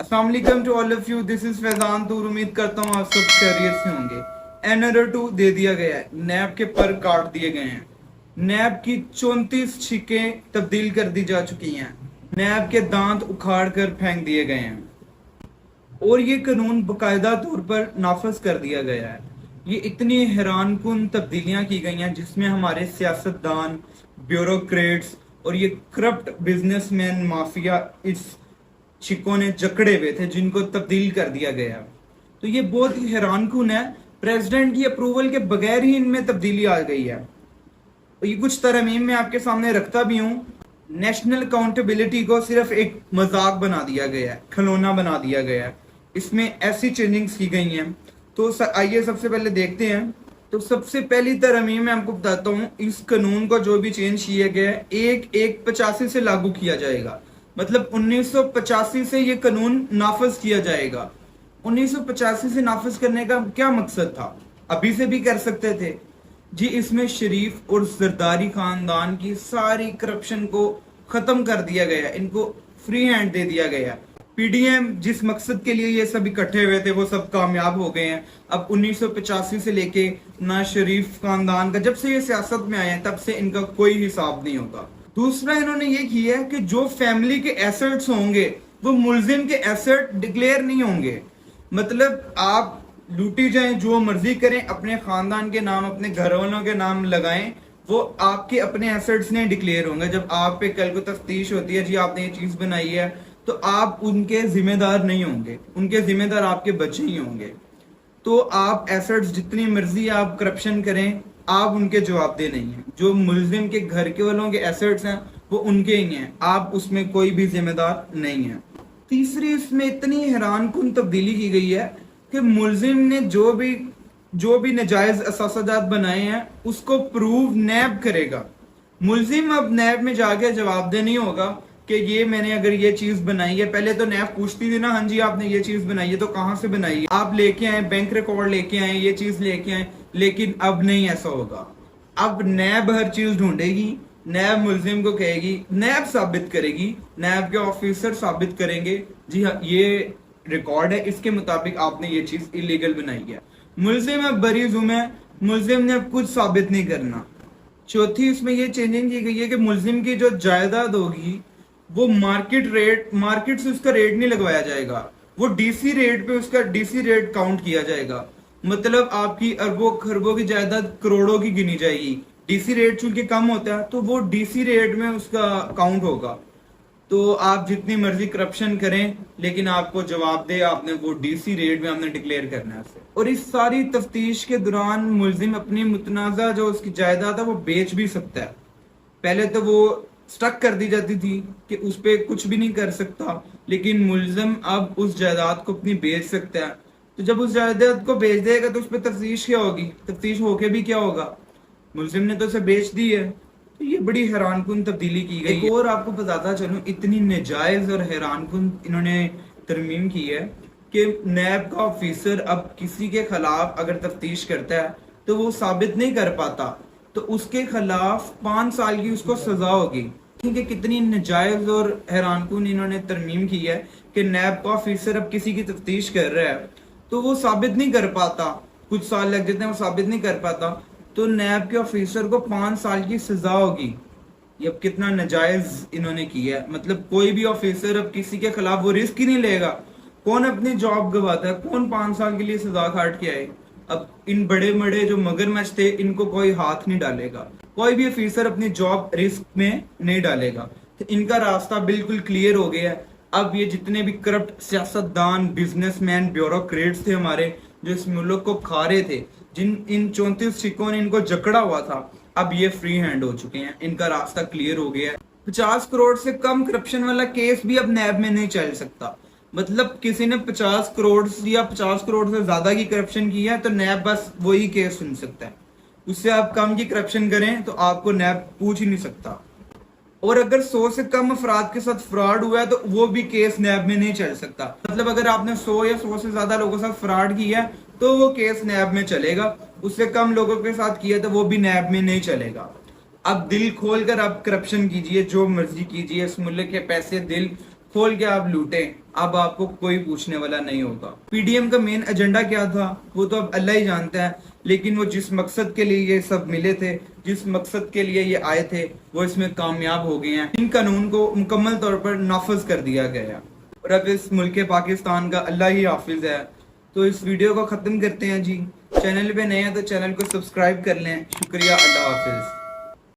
अस्सलाम वालेकुम to all of you, this is Faizan Toor. उम्मीद करता हूँ आप सब खैरियत से होंगे। NR2 दे दिया गया है, नैब के पर काट दिए गए हैं, नैब की 34 छिकें तब्दील कर दी जा चुकी हैं, नैब के दांत उखाड़ कर फेंक दिए गए हैं और ये कानून बाकायदा तौर पर नाफज कर दिया गया है। ये इतनी हैरान कुन तब्दीलियां की गई हैं जिसमें हमारे सियासतदान, ब्यूरोक्रेट्स और ये करप्ट बिजनेसमैन माफिया इस छिकों ने जकड़े हुए थे, जिनको तब्दील कर दिया गया। तो ये बहुत ही हैरान कुन है। प्रेसिडेंट की अप्रूवल के बगैर ही इनमें तब्दीली आ गई है। और ये कुछ तरमीम मैं आपके सामने रखता भी हूँ। नेशनल अकाउंटेबिलिटी को सिर्फ एक मजाक बना दिया गया है, खिलौना बना दिया गया है। इसमें ऐसी चेंजिंग्स की गई हैं। तो आइए सबसे पहले देखते हैं। तो सबसे पहली तरमीम मैं आपको बताता हूँ, इस कानून को जो भी चेंज किया गया है 1/1/85 से लागू किया जाएगा। मतलब 1985 से ये कानून नाफज किया जाएगा। 1985 से नाफज करने का क्या मकसद था? अभी से भी कर सकते थे जी। इसमें शरीफ और जरदारी खानदान की सारी करप्शन को खत्म कर दिया गया, इनको फ्री हैंड दे दिया गया। PDM जिस मकसद के लिए ये सब इकट्ठे हुए थे वो सब कामयाब हो गए हैं। अब 1985 से लेके ना शरीफ खानदान का, जब से ये सियासत में आए हैं तब से इनका कोई हिसाब नहीं होगा। दूसरा इन्होंने ये किया है कि जो फैमिली के एसेट्स होंगे वो मुलजिम के एसेट डिक्लेयर नहीं होंगे। मतलब आप लूटी जाएं, जो मर्जी करें, अपने खानदान के नाम, अपने घर वालों के नाम लगाएं, वो आपके अपने एसेट्स नहीं डिक्लेयर होंगे। जब आप पे कल को तफ्तीश होती है, जी आपने ये चीज बनाई है, तो आप उनके जिम्मेदार नहीं होंगे, उनके जिम्मेदार आपके बच्चे ही होंगे। तो आप एसेट्स जितनी मर्जी आप करप्शन करें, आप उनके जवाबदेह नहीं है। जो मुलजिम के घर के वालों के एसेट्स हैं वो उनके ही हैं, आप उसमें कोई भी जिम्मेदार नहीं है। तीसरी, इसमें इतनी हैरान कुन तब्दीली की गई है कि मुलजिम ने जो भी नजायज असासाजात बनाए हैं उसको प्रूव नैब करेगा। मुलजिम अब नैब में जाके जवाबदेह नहीं होगा कि ये मैंने अगर ये चीज बनाई है। पहले तो नैब पूछती थी ना, हाँ जी आपने ये चीज बनाई है तो कहां से बनाई है, आप लेके आए, बैंक रिकॉर्ड लेके आए, ये चीज लेके आए। लेकिन अब नहीं ऐसा होगा। अब नैब हर चीज ढूंढेगी, नैब मुलजिम को कहेगी, नैब साबित करेगी, नैब के ऑफिसर साबित करेंगे, जी हाँ ये रिकॉर्ड है, इसके मुताबिक आपने ये चीज इलीगल बनाई है। मुलजिम अब बरी जुम है, मुलजिम ने अब कुछ साबित नहीं करना। चौथी, इसमें ये चेंजिंग की गई है कि मुलजिम की जो जायदाद होगी वो मार्केट से उसका रेट नहीं लगवाया जाएगा, वो DC रेट पे उसका DC रेट काउंट किया जाएगा। मतलब आपकी अरबों खरबों की जायदाद करोड़ों की गिनी जाएगी। DC रेट चूंकि कम होता है तो वो DC रेट में उसका काउंट होगा। तो आप जितनी मर्जी करप्शन करें लेकिन आपको जवाब दे, आपने वो DC रेट में आपने डिक्लेयर करना है। और इस सारी तफ्तीश के दौरान मुलजिम अपनी मुतनाज़ा जो उसकी जायदाद है वो बेच भी सकता है। पहले तो वो स्टक कर दी जाती थी कि उस पर कुछ भी नहीं कर सकता, लेकिन मुलजिम अब उस जायदाद को अपनी बेच सकता है। तो जब उस जायदाद को बेच देगा तो उस पर तफ्तीश क्या होगी? तफ्तीश होके भी क्या होगा? मुलजिम ने तो उसे बेच दी है। तो ये बड़ी हैरानकुन तब्दीली की गई। और आपको बताता चलूं, इतनी नाजायज और हैरानकुन इन्होंने तरमीम की है कि नैब का ऑफिसर अब किसी के खिलाफ अगर तफ्तीश करता है तो वो साबित नहीं कर पाता तो उसके खिलाफ 5 साल की उसको सजा होगी। ठीक है, कितनी नाजायज और हैरानकुन इन्होंने तरमीम की है कि नैब का ऑफिसर अब किसी की तफ्तीश कर रहा है तो वो साबित नहीं कर पाता, कुछ साल लग जाते हैं, वो साबित नहीं कर पाता, तो नैब के ऑफिसर को 5 साल की सजा होगी। ये अब कितना नाजायज इन्होंने किया है। मतलब कोई भी ऑफिसर अब किसी के खिलाफ वो रिस्क ही नहीं लेगा। कौन अपनी जॉब गवाता है? कौन 5 साल के लिए सजा काट के आए? अब इन बड़े बड़े जो मगरमच्छ थे इनको कोई हाथ नहीं डालेगा, कोई भी ऑफिसर अपनी जॉब रिस्क में नहीं डालेगा। तो इनका रास्ता बिल्कुल क्लियर हो गया है। अब ये जितने भी करप्ट सियासतदान, बिजनेसमैन, ब्यूरोक्रेट्स थे हमारे, जो इस मुल्क को खा रहे थे, जिन इन 34 सिक्कों ने इनको जकड़ा हुआ था, अब ये फ्री हैंड हो चुके हैं। इनका रास्ता क्लियर हो गया है। 50 करोड़ से कम करप्शन वाला केस भी अब नैब में नहीं चल सकता। मतलब किसी ने 50 करोड़ या 50 करोड़ से ज्यादा की करप्शन की है तो नैब बस वही केस सुन सकता है। उससे आप कम की करप्शन करें तो आपको नैब पूछ ही नहीं सकता। और अगर 100 से कम अफराद के साथ फ्रॉड हुआ है तो वो भी केस नैब में नहीं चल सकता। मतलब अगर आपने 100 या 100 से ज्यादा लोगों के साथ फ्रॉड किया है तो वो केस नैब में चलेगा। उससे कम लोगों के साथ किया तो वो भी नैब में नहीं चलेगा। अब दिल खोल कर आप करप्शन कीजिए, जो मर्जी कीजिए, इस मुल्क के पैसे दिल खोल के आप लूटें, अब आपको कोई पूछने वाला नहीं होगा। पीडीएम का मेन एजेंडा क्या था वो तो अब अल्लाह ही जानता है, लेकिन वो जिस मकसद के लिए ये सब मिले थे, जिस मकसद के लिए ये आए थे, वो इसमें कामयाब हो गए हैं। इन कानून को मुकम्मल तौर पर नाफज कर दिया गया और अब इस मुल्क पाकिस्तान का अल्लाह ही हाफिज है। तो इस वीडियो को ख़त्म करते हैं जी। चैनल पे नए हैं तो चैनल को सब्सक्राइब कर लें। शुक्रिया, अल्लाह हाफिज।